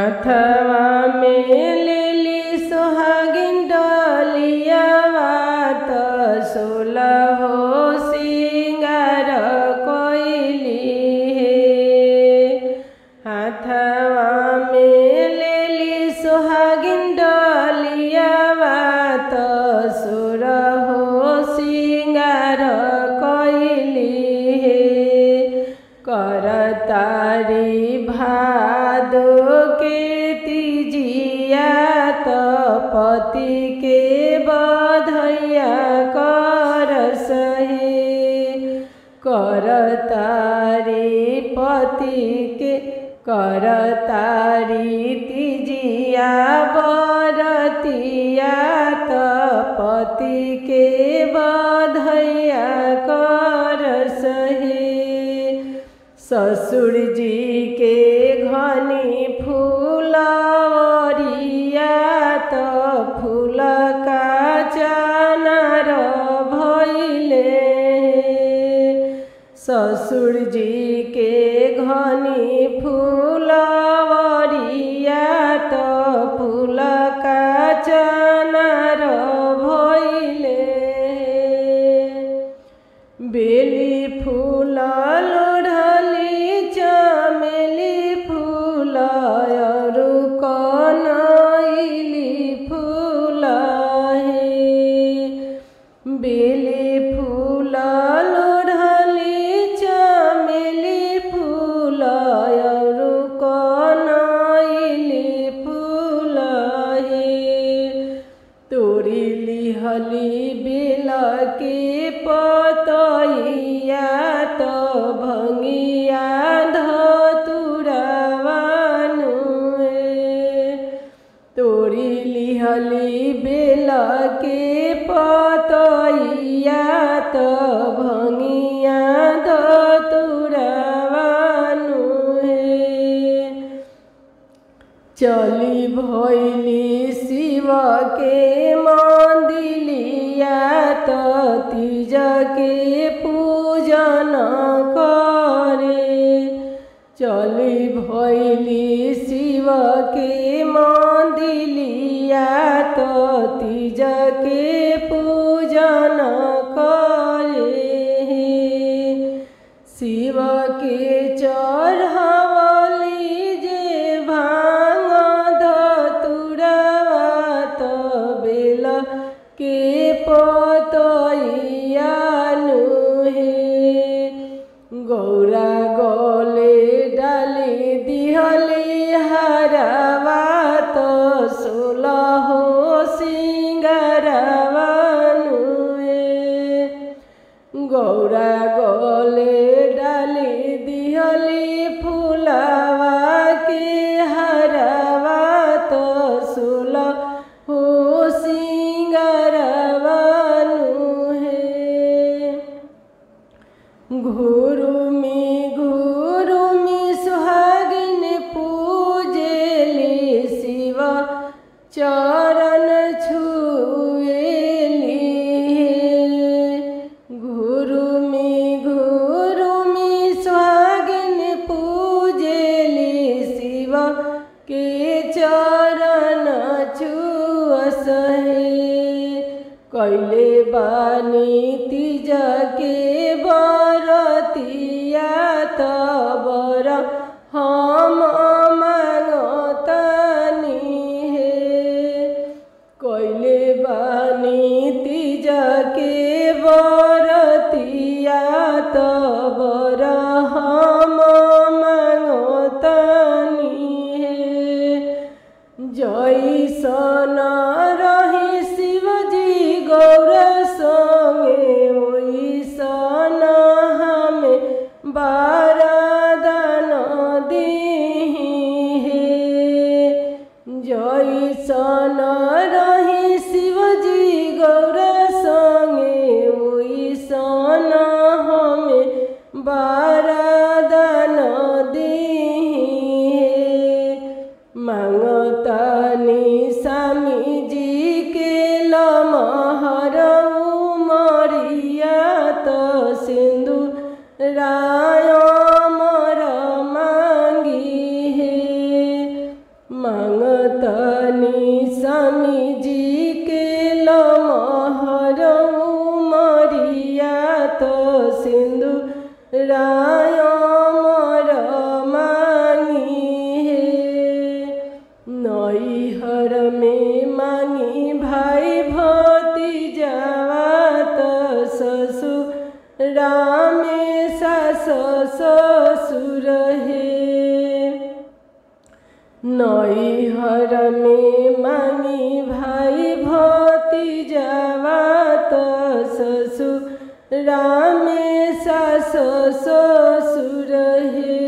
अथवा मेलेली सोहागिन डलियावा त सोलहो सिंगार कोइली हे। अथवा मेलेली सोहागिन डलियावा त सोलहो सिंगार कोइली हे। करतारी भादो के तीजिया त पति के बधैया करस हे। करतारी पति के करतारी तीजिया बरतिया त पति के बधैया करस हे। ससुर जी के घनी फूलवरिया त फूल का चनार भइले। ससुर जी के घनी फूलवरिया त फूल का चनार भइले। बेली फूल लोढ़ली चमेली फूल अरु कनैली फूल हे। बेली फूल लोढ़ली चमेली फूल अरु कनैली फूल हे। तोरी लिहली बेल के पतैया त भंगिया धतुरावानु हे। तोरी लिहली बेल के पतैया त भंगिया धतुरावानु हे। चली भैली शिव के मंदिलिया त तीज के पूजन करे। चली भैली शिव के मंदिलिया त तीज के पूजन करे। शिव के चढ़ावली जे भांग धतुरावा त बेल के पतैया नु हे। गौरा गले डाली दिहली हरावा त सोलहो सिंगारवा नु हे। गौरा गले डाली दिहली फूलावा के हरावा त सोलहो सिंगारवा नु हे। घुरुमी घुरुमी सुहागिन पूजेली शिव चरण छुएली हे। घुरुमी घुरुमी सुहागिन पूजेली शिव के चरण छुअस हे। कैले बानी तीज के बरतिया त बर हम मांगतानी हे। कैले बानी तीज के बरतिया त बर हम मांगतानी हे। जैसन रही शिवजी गौरा संगे ओइसन हमें वरदान दीही हे। जैसन रही शिवजी गौरा संगे ओइसन हमें वरदान दीही हे। मांगतानी स्वामी जी के लमहर उमरिया त सिंदूराय मर मांगी हे। मांगतनी स्वामी जी के लमहर उमरिया तो सिंदूराय अमर मांगी है। नैहर में मांगी भाई भतीजावा तो ससुरा में सास ससुर है। नैहर में मांगी भाई भतीजावा तो ससुरा में सास ससुर है।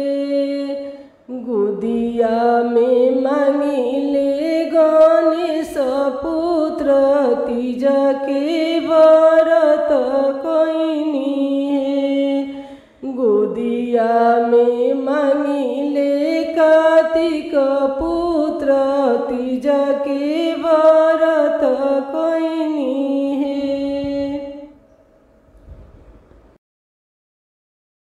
गुदिया में मांगी ले गणेश पुत्र तीज के व्रत कोइनी है। गुदिया में मांगी ले कार्तिक पुत्र तीज के व्रत